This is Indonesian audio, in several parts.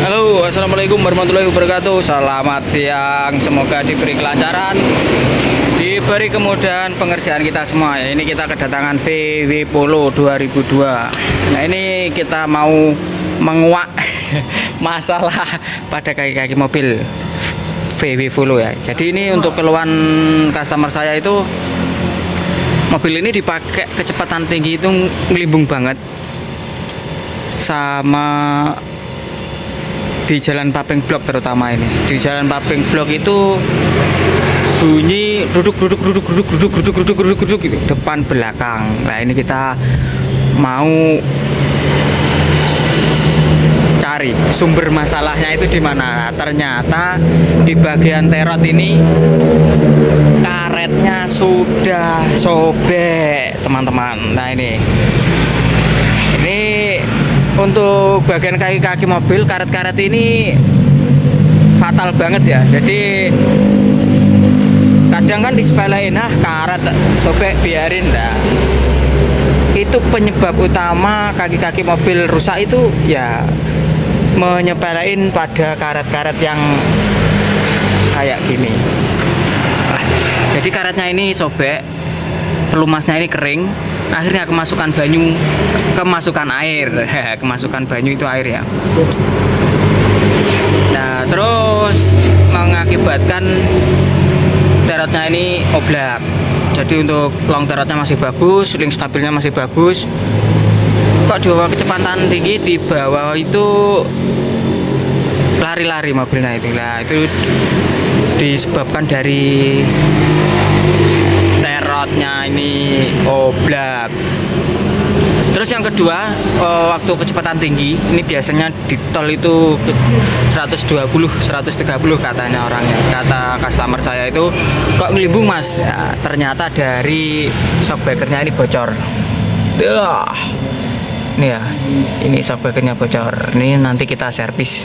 Halo, assalamualaikum warahmatullahi wabarakatuh. Selamat siang, semoga diberi kelancaran, diberi kemudahan pengerjaan kita semua. Ini kita kedatangan VW Polo 2002. Nah, ini kita mau menguak masalah pada kaki-kaki mobil VW Polo ya. Jadi ini untuk keluhan customer saya itu, mobil ini dipakai kecepatan tinggi itu ngelimbung banget, sama di jalan Papeng Blok terutama ini. Di jalan Papeng Blok itu bunyi duduk gitu, depan belakang. Nah, ini kita mau cari sumber masalahnya itu di mana. Ternyata di bagian terot ini karetnya sudah sobek, teman-teman. Nah, ini untuk bagian kaki-kaki mobil, karet-karet ini fatal banget ya. Jadi kadang kan disepelein, karet sobek biarin. Nah, itu penyebab utama kaki-kaki mobil rusak itu ya, menyepelein pada karet-karet yang kayak gini. Jadi karetnya ini sobek, pelumasnya ini kering, akhirnya kemasukan air. Kemasukan banyu itu air ya. Nah, terus mengakibatkan terotnya ini oblak. Jadi untuk long terotnya masih bagus, link stabilnya masih bagus. Kok di bawah kecepatan tinggi, di bawah itu lari-lari mobilnya itu. Nah, itu disebabkan dari terotnya ini oblak. Terus yang kedua, waktu kecepatan tinggi ini biasanya di tol itu 120, 130 katanya orangnya. Kata customer saya itu, kok ngelimbung mas? Ya, ternyata dari shockbreakernya ini bocor. Ini ya, ini shockbreakernya bocor. Ini nanti kita servis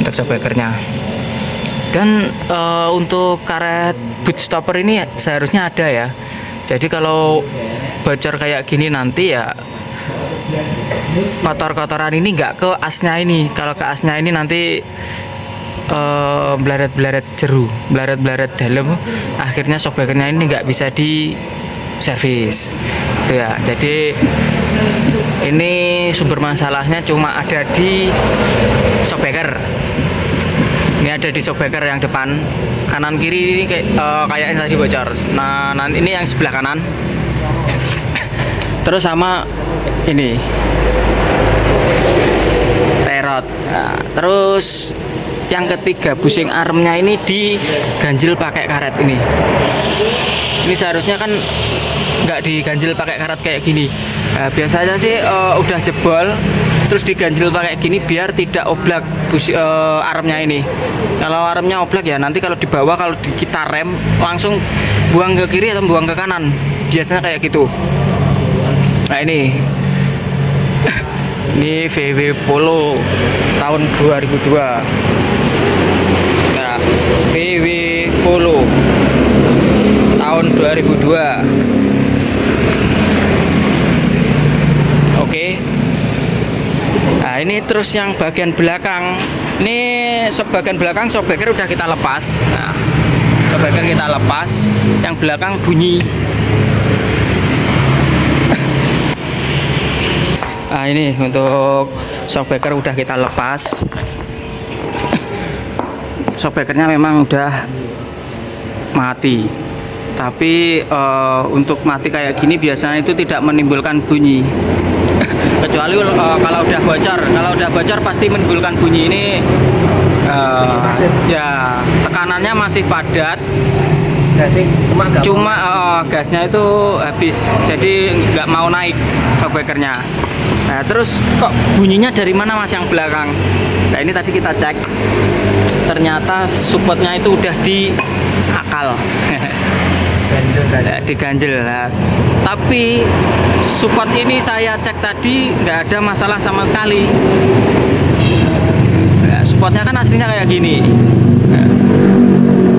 untuk shockbreakernya. Dan untuk karet boot stopper ini seharusnya ada ya. Jadi kalau bocor kayak gini nanti ya, kotor-kotoran ini nggak ke asnya ini. Kalau ke asnya ini nanti blaret-blaret jeru, blaret-blaret dalam, akhirnya shockbreakernya ini nggak bisa di servis itu ya. Jadi ini sumber masalahnya cuma ada di shockbreaker. Ini ada di shockbreaker yang depan, kanan kiri ini kayak yang tadi bocor. Nah, nanti ini yang sebelah kanan. Terus sama ini terot. Nah, terus yang ketiga, bushing armnya ini diganjil pakai karet ini. Ini seharusnya kan nggak diganjil pakai karet kayak gini. Nah, biasanya sih udah jebol terus diganjil pakai gini biar tidak oblak armnya ini. Kalau armnya oblak ya nanti kalau dibawa, kalau kita rem langsung buang ke kiri atau buang ke kanan, biasanya kayak gitu. Nah, ini VW Polo tahun 2002. Nah, VW Polo tahun 2002. Oke. Nah, ini terus yang bagian belakang. Ini bagian belakang shockbreaker udah kita lepas. Nah, shockbreaker kita lepas, yang belakang bunyi. Nah, ini untuk shockbreaker udah kita lepas. Shockbreakernya memang udah mati, tapi untuk mati kayak gini biasanya itu tidak menimbulkan bunyi. Kecuali kalau udah bocor pasti menimbulkan bunyi. Ini ya tekanannya masih padat, cuma gasnya itu habis, jadi nggak mau naik shockbreakernya. Nah, terus kok bunyinya dari mana mas yang belakang? Nah, ini tadi kita cek, ternyata supportnya itu udah di akal. Diganjel. Nah, tapi support ini saya cek tadi nggak ada masalah sama sekali. Nah, supportnya kan aslinya kayak gini.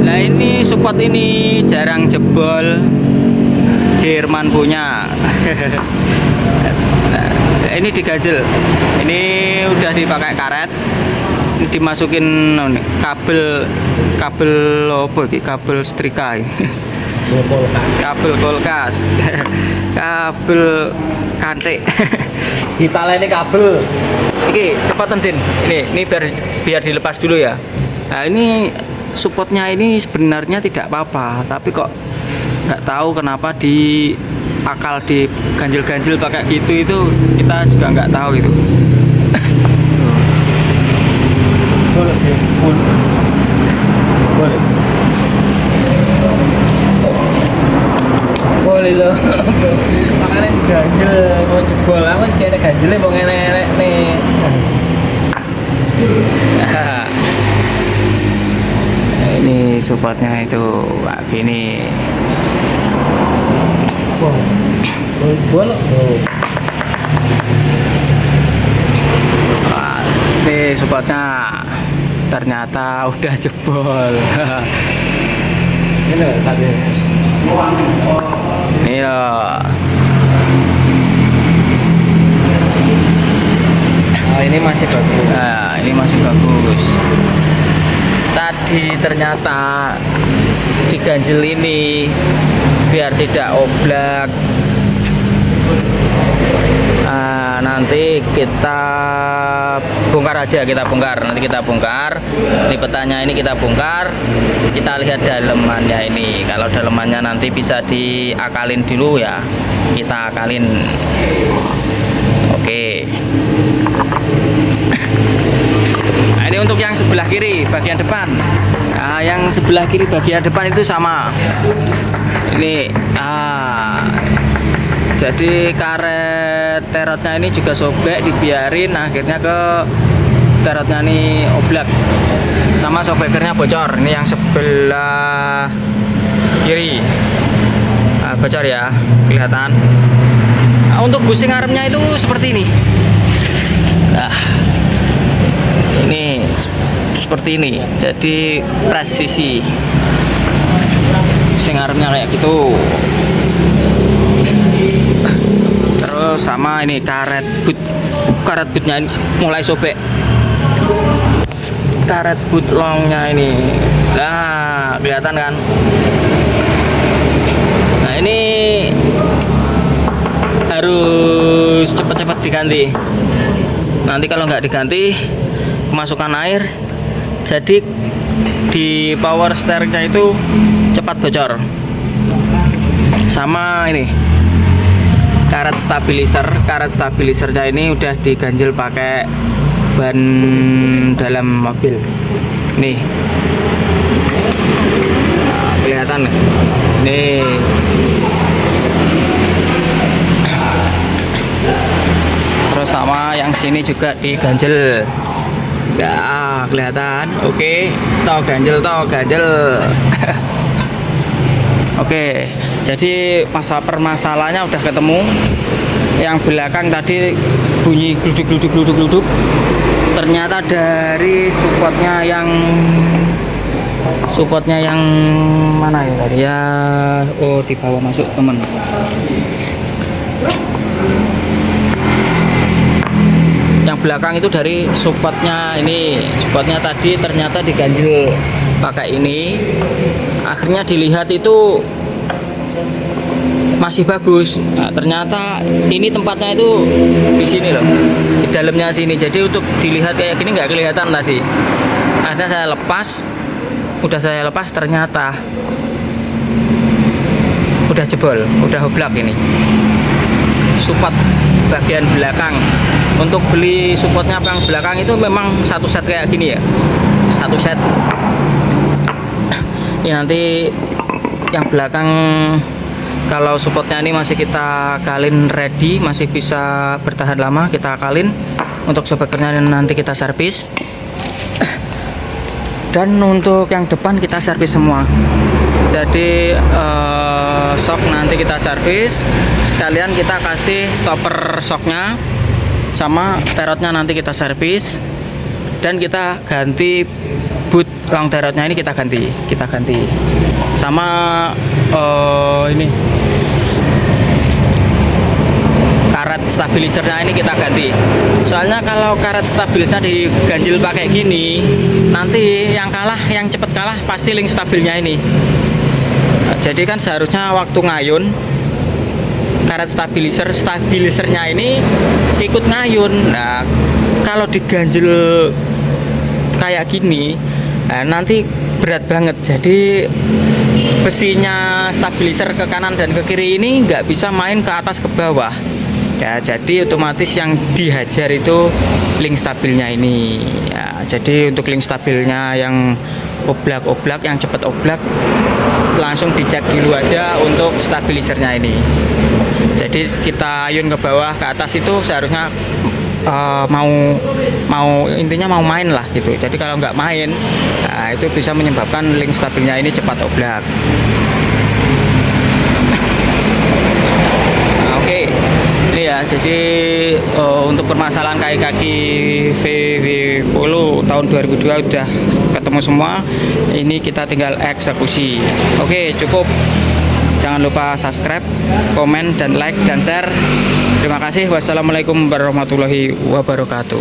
Nah, ini support ini jarang jebol, Jerman punya. Nah, ini diganjel, ini udah dipakai karet. dimasukin kabel kabel apa iki? Kabel setrika iki. Kabel kulkas. Kabel kantik. Ditaleni kabel. Iki cepetan Din. Ini biar dilepas dulu ya. Nah, ini supportnya ini sebenarnya tidak apa-apa, tapi kok nggak tahu kenapa di akal di ganjil-ganjil pakai gitu itu kita juga nggak tahu itu. Boleh. Boleh loh. Makanya ganjil mau jebol, aku cek ganjilnya mau enek nih. Ini supportnya itu kayak gini. Boleh. Ini supportnya ternyata udah jebol. Ini tadi. Iya. Oh, ini masih bagus. Nah, ini masih bagus. Tadi ternyata diganjel ini biar tidak oblak. Nah, nanti kita bongkar aja, nanti kita bongkar. Ini petanya ini kita bongkar. Kita lihat dalemannya ini. Kalau dalemannya nanti bisa diakalin dulu ya, kita akalin. Oke. Nah, ini untuk yang sebelah kiri bagian depan. Nah, yang sebelah kiri bagian depan itu sama. Ini jadi karet terotnya ini juga sobek, dibiarin akhirnya ke terotnya ini oblak. Sama shockbreakernya bocor. Ini yang sebelah kiri. Nah, bocor ya, kelihatan. Nah, untuk busing armnya itu seperti ini. Nah, ini seperti ini. Jadi presisi. Busing armnya kayak gitu. Terus sama ini karet bootnya ini mulai sobek. Karet boot longnya ini, nah kelihatan kan? Nah ini harus cepat-cepat diganti. Nanti kalau nggak diganti kemasukan air, jadi di power steeringnya itu cepat bocor. Sama ini karet stabilisernya ini udah diganjel pakai ban dalam mobil nih. Nah, kelihatan nih. Terus sama yang sini juga diganjel. Ya kelihatan. Oke, toh ganjel. Oke, jadi permasalahannya udah ketemu. Yang belakang tadi bunyi gluduk. Ternyata dari supportnya yang mana ya tadi ya? Oh, dibawa masuk temen. Yang belakang itu dari supportnya ini. Supportnya tadi ternyata diganjel pakai ini. Akhirnya dilihat itu masih bagus. Nah, ternyata ini tempatnya itu di sini loh, di dalamnya sini. Jadi untuk dilihat kayak gini nggak kelihatan tadi. Akhirnya saya lepas, ternyata udah jebol, udah oblak ini. Support bagian belakang. Untuk beli supportnya yang belakang itu memang satu set kayak gini ya, satu set. Ya nanti yang belakang kalau supportnya ini masih kita kalin ready, masih bisa bertahan lama, kita kalin. Untuk shockbreakernya nanti kita servis. Dan untuk yang depan kita servis semua. Jadi shock nanti kita servis, sekalian kita kasih stopper shocknya, sama terotnya nanti kita servis, dan kita ganti boot long terotnya ini kita ganti. Sama ini karet stabilisernya ini kita ganti. Soalnya kalau karet stabilisernya diganjil pakai gini, nanti yang cepet kalah pasti link stabilnya ini. Jadi kan seharusnya waktu ngayun karet stabilisernya ini ikut ngayun. Nah, kalau diganjil kayak gini, nanti berat banget. Jadi besinya stabiliser ke kanan dan ke kiri ini nggak bisa main ke atas ke bawah ya, jadi otomatis yang dihajar itu link stabilnya ini ya. Jadi untuk link stabilnya yang oblak yang cepet oblak langsung dicek dulu aja untuk stabilisernya ini. Jadi kita ayun ke bawah ke atas itu seharusnya intinya mau main lah gitu. Jadi kalau nggak main, nah itu bisa menyebabkan link stabilnya ini cepat oblak. Nah, oke, ini ya. Jadi untuk permasalahan kaki VW10 tahun 2002 udah ketemu semua. Ini kita tinggal eksekusi. Oke, cukup. Jangan lupa subscribe, komen, dan like, dan share. Terima kasih. Wassalamualaikum warahmatullahi wabarakatuh.